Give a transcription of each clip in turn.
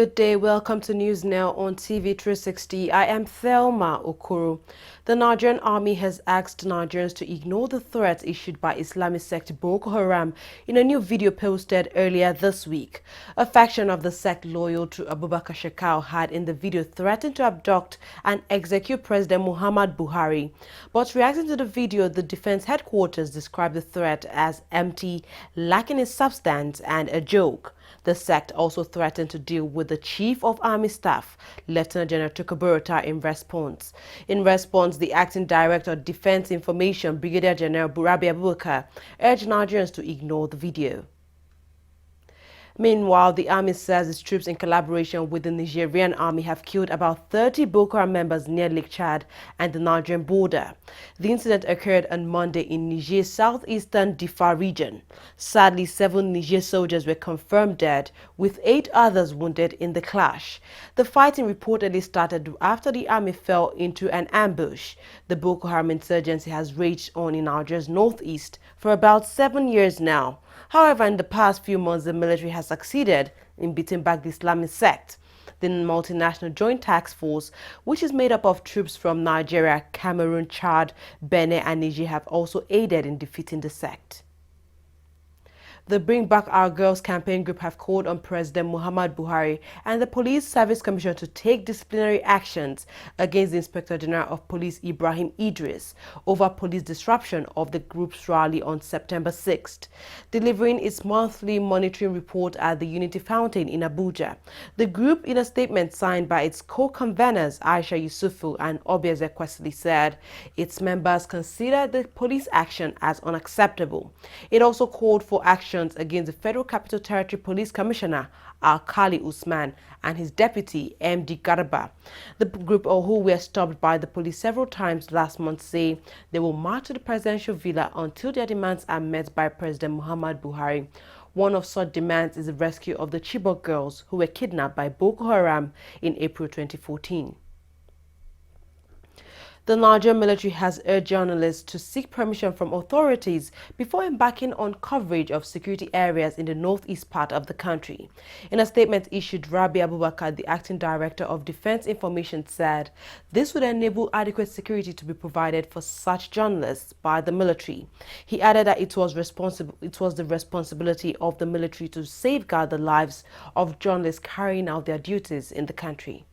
Good day. Welcome to News Now on TV360. I am Thelma Okoro. The Nigerian army has asked Nigerians to ignore the threats issued by Islamic sect Boko Haram in a new video posted earlier this week. A faction of the sect loyal to Abubakar Shekau had in the video threatened to abduct and execute President Muhammad Buhari. But reacting to the video, the defense headquarters described the threat as empty, lacking in substance and a joke. The sect also threatened to deal with the Chief of Army Staff, Lieutenant General Tukur in response. In response, the Acting Director of Defense Information, Brigadier General Burabi Abubakar, urged Nigerians to ignore the video. Meanwhile, the army says its troops in collaboration with the Nigerian army have killed about 30 Boko Haram members near Lake Chad and the Nigerian border. The incident occurred on Monday in Niger's southeastern Diffa region. Sadly, 7 Niger soldiers were confirmed dead, with 8 others wounded in the clash. The fighting reportedly started after the army fell into an ambush. The Boko Haram insurgency has raged on in Nigeria's northeast for about 7 years now. However, in the past few months, the military has succeeded in beating back the Islamic sect. The multinational Joint Task Force, which is made up of troops from Nigeria, Cameroon, Chad, Benin and Niger, have also aided in defeating the sect. The Bring Back Our Girls campaign group have called on President Muhammad Buhari and the Police Service Commission to take disciplinary actions against the Inspector General of Police Ibrahim Idris over police disruption of the group's rally on September 6th. Delivering its monthly monitoring report at the Unity Fountain in Abuja, the group, in a statement signed by its co-conveners Aisha Yusufu and Obieze Kwesili, said its members consider the police action as unacceptable. It also called for action against the Federal Capital Territory Police Commissioner Alkali Usman and his deputy MD Garba. The group, who were stopped by the police several times last month, say they will march to the presidential villa until their demands are met by President Muhammad Buhari. One of such demands is the rescue of the Chibok girls who were kidnapped by Boko Haram in April 2014. The Nigerian military has urged journalists to seek permission from authorities before embarking on coverage of security areas in the northeast part of the country. In a statement issued, Rabi Abubakar, the acting director of Defense Information, said this would enable adequate security to be provided for such journalists by the military. He added that it was the responsibility of the military to safeguard the lives of journalists carrying out their duties in the country.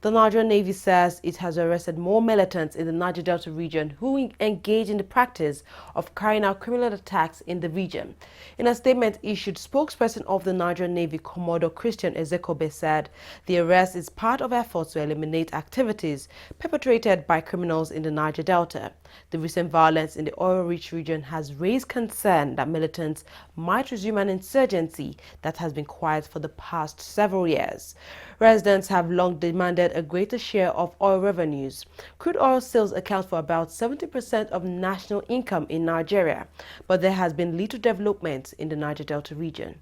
The Nigerian Navy says it has arrested more militants in the Niger Delta region who engage in the practice of carrying out criminal attacks in the region. In a statement issued, spokesperson of the Nigerian Navy, Commodore Christian Ezekobe, said the arrest is part of efforts to eliminate activities perpetrated by criminals in the Niger Delta. The recent violence in the oil-rich region has raised concern that militants might resume an insurgency that has been quiet for the past several years. Residents have long demanded a greater share of oil revenues. Crude oil sales account for about 70% of national income in Nigeria, but there has been little development in the Niger Delta region.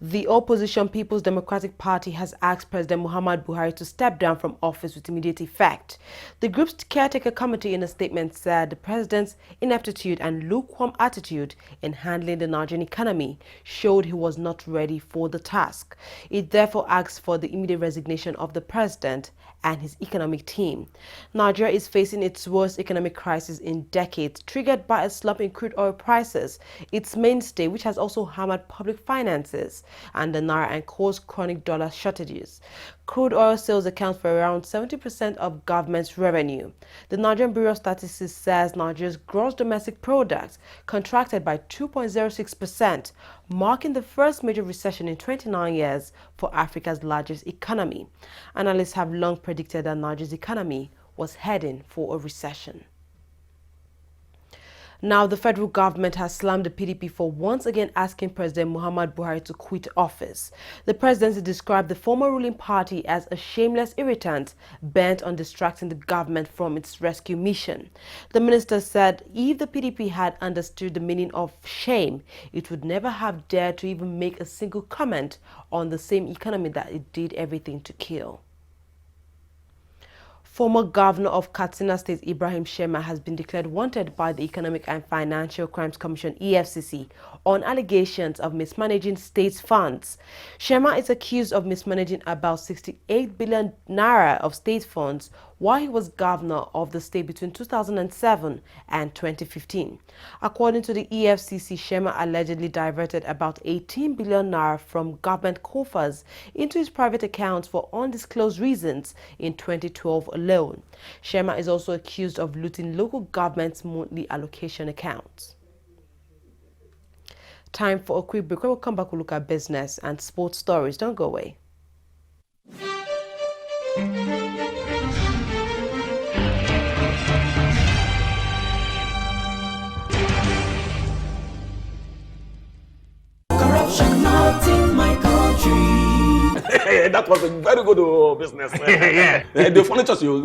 The opposition People's Democratic Party has asked President Muhammad Buhari to step down from office with immediate effect. The group's caretaker committee, in a statement, said the president's ineptitude and lukewarm attitude in handling the Nigerian economy showed he was not ready for the task. It therefore asked for the immediate resignation of the president and his economic team. Nigeria is facing its worst economic crisis in decades, triggered by a slump in crude oil prices, its mainstay, which has also hammered public finances and the naira and caused chronic dollar shortages. Crude oil sales account for around 70% of government's revenue. The Nigerian Bureau of Statistics says Nigeria's gross domestic product contracted by 2.06%, marking the first major recession in 29 years for Africa's largest economy. Analysts have long predicted that Nigeria's economy was heading for a recession. Now, the federal government has slammed the PDP for once again asking President Muhammad Buhari to quit office. The presidency described the former ruling party as a shameless irritant bent on distracting the government from its rescue mission. The minister said if the PDP had understood the meaning of shame, it would never have dared to even make a single comment on the same economy that it did everything to kill. Former governor of Katsina State Ibrahim Shema has been declared wanted by the Economic and Financial Crimes Commission (EFCC) on allegations of mismanaging state funds. Shema is accused of mismanaging about 68 billion naira of state funds while he was governor of the state between 2007 and 2015. According to the EFCC, Shema allegedly diverted about 18 billion naira from government coffers into his private accounts for undisclosed reasons in 2012 alone. Shema is also accused of looting local government's monthly allocation accounts. Time for a quick break. We'll come back and look at business and sports stories. Don't go away. Corruption not in my country. That was a very good business. Yeah. The furniture you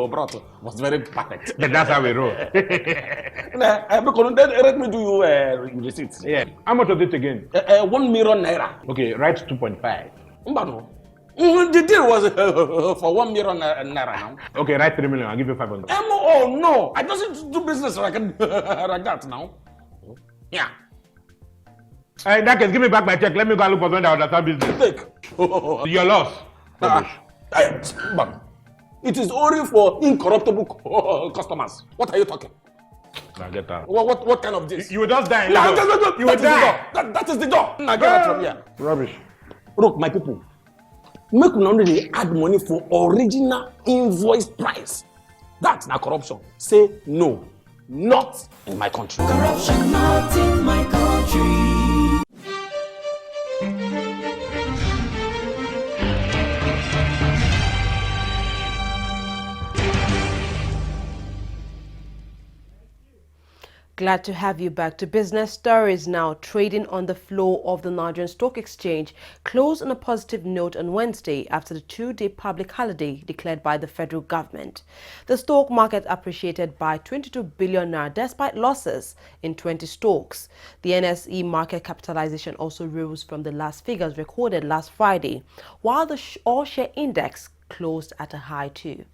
brought was very perfect. But that's how we roll. Because then let me do you receipts. Yeah. How much was it again? 1 million naira. Okay, write 2.5. Mbano. The deal was for 1 million naira now. Okay, write 3 million. I'll give you 500. Oh no, I just do business like that now. Yeah. In that case, give me back my check. Let me go and look for someone that understand business. Take. Your loss. Rubbish. But it is only for incorruptible customers. What are you talking? Now get out. What kind of this? You will just die. No, You will die. That is the door. Now get out from here. Rubbish. Look, my people, make una only add money for original invoice price. That's not corruption. Say no, not in my country. Corruption not in my country. Glad to have you back to business stories now. Trading on the floor of the Nigerian Stock Exchange closed on a positive note on Wednesday after the two-day public holiday declared by the federal government. The stock market appreciated by 22 billion naira despite losses in 20 stocks. The NSE market capitalization also rose from the last figures recorded last Friday, while the all-share index closed at a high too.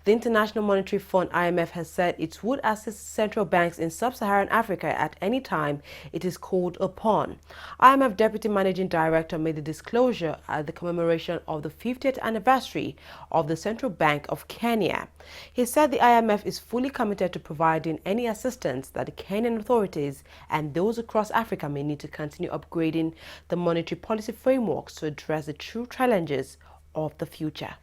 The International Monetary Fund (IMF) has said it would assist central banks in sub-Saharan Africa at any time it is called upon. IMF Deputy Managing Director made the disclosure at the commemoration of the 50th anniversary of the Central Bank of Kenya. He said the IMF is fully committed to providing any assistance that the Kenyan authorities and those across Africa may need to continue upgrading the monetary policy frameworks to address the true challenges of the future.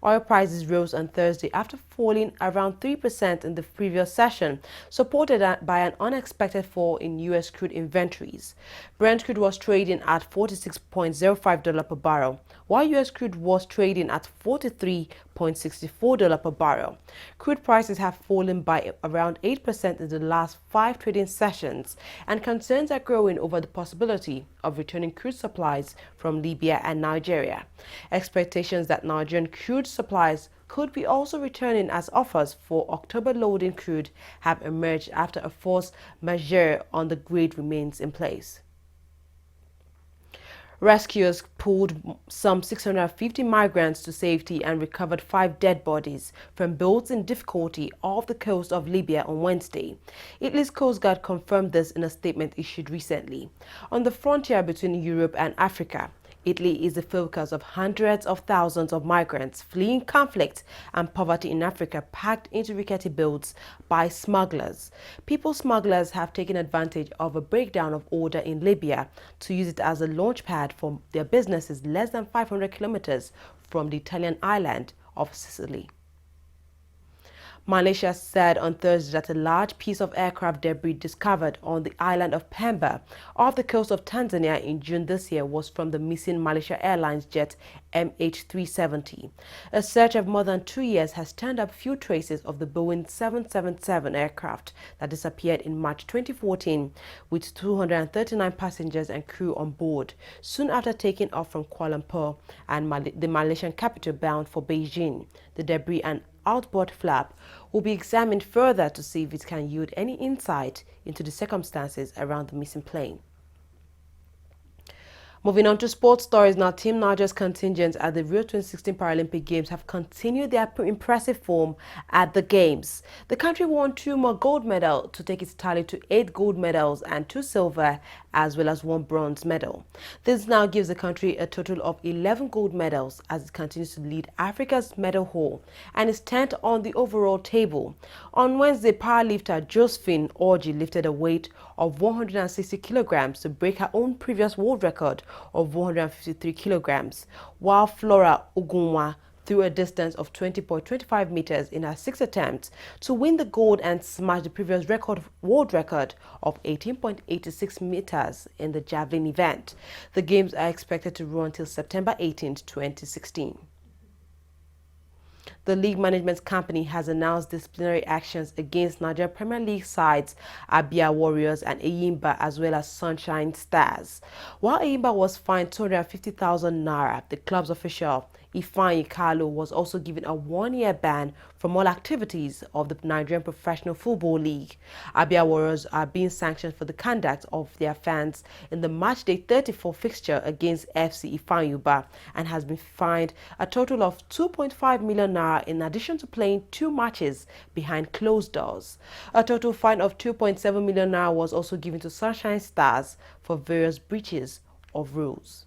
Oil prices rose on Thursday after falling around 3% in the previous session, supported by an unexpected fall in U.S. crude inventories. Brent crude was trading at $46.05 per barrel, while U.S. crude was trading at $43.64 per barrel. Crude prices have fallen by around 8% in the last 5 trading sessions, and concerns are growing over the possibility of returning crude supplies from Libya and Nigeria. Expectations that Nigerian crude supplies could be also returning as offers for October loading crude have emerged after a force majeure on the grid remains in place. Rescuers pulled some 650 migrants to safety and recovered 5 dead bodies from boats in difficulty off the coast of Libya on Wednesday. Italy's Coast Guard confirmed this in a statement issued recently. On the frontier between Europe and Africa, Italy is the focus of hundreds of thousands of migrants fleeing conflict and poverty in Africa, packed into rickety boats by smugglers. People smugglers have taken advantage of a breakdown of order in Libya to use it as a launch pad for their businesses less than 500 kilometers from the Italian island of Sicily. Malaysia said on Thursday that a large piece of aircraft debris discovered on the island of Pemba off the coast of Tanzania in June this year was from the missing Malaysia Airlines jet MH370. A search of more than 2 years has turned up few traces of the Boeing 777 aircraft that disappeared in March 2014 with 239 passengers and crew on board, soon after taking off from Kuala Lumpur and the Malaysian capital bound for Beijing. The debris and outboard flap will be examined further to see if it can yield any insight into the circumstances around the missing plane. Moving on to sports stories now, Team Niger's contingents at the Rio 2016 Paralympic Games have continued their impressive form at the Games. The country won 2 more gold medals to take its tally to 8 gold medals and 2 silver, as well as 1 bronze medal. This now gives the country a total of 11 gold medals as it continues to lead Africa's medal haul and is 10th on the overall table. On Wednesday, powerlifter Josephine Orji lifted a weight of 160 kilograms to break her own previous world record of 153 kilograms, while Flora Ogunwa threw a distance of 20.25 meters in her 6th attempt to win the gold and smash the previous world record of 18.86 meters in the javelin event. The games are expected to run until September 18, 2016. The league management company has announced disciplinary actions against Nigeria Premier League sides Abia Warriors and Eyimba, as well as Sunshine Stars. While Eyimba was fined 250,000 naira, the club's official Ifeanyi Kalu was also given a 1-year ban from all activities of the Nigerian Professional Football League. Abia Warriors are being sanctioned for the conduct of their fans in the matchday 34 fixture against FC Ifeanyi and has been fined a total of 2.5 million naira in addition to playing 2 matches behind closed doors. A total fine of 2.7 million naira was also given to Sunshine Stars for various breaches of rules.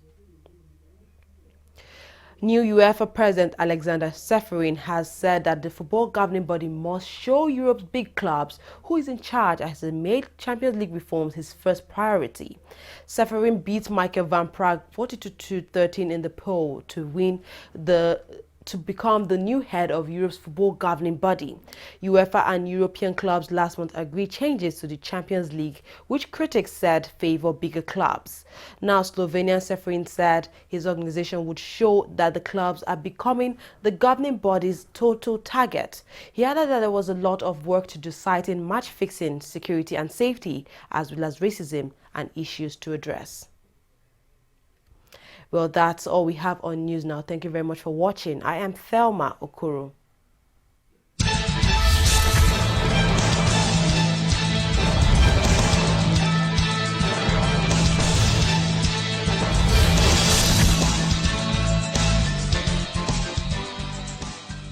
New UEFA President Alexander Ceferin has said that the football governing body must show Europe's big clubs who is in charge as he made Champions League reforms his first priority. Ceferin beat Michael van Praag 42-13 in the poll to become the new head of Europe's football governing body. UEFA and European clubs last month agreed changes to the Champions League, which critics said favor bigger clubs. Now, Slovenian Ceferin said his organization would show that the clubs are becoming the governing body's total target. He added that there was a lot of work to do, citing match fixing, security and safety, as well as racism and issues to address. Well, that's all we have on news now. Thank you very much for watching. I am Thelma Okoro.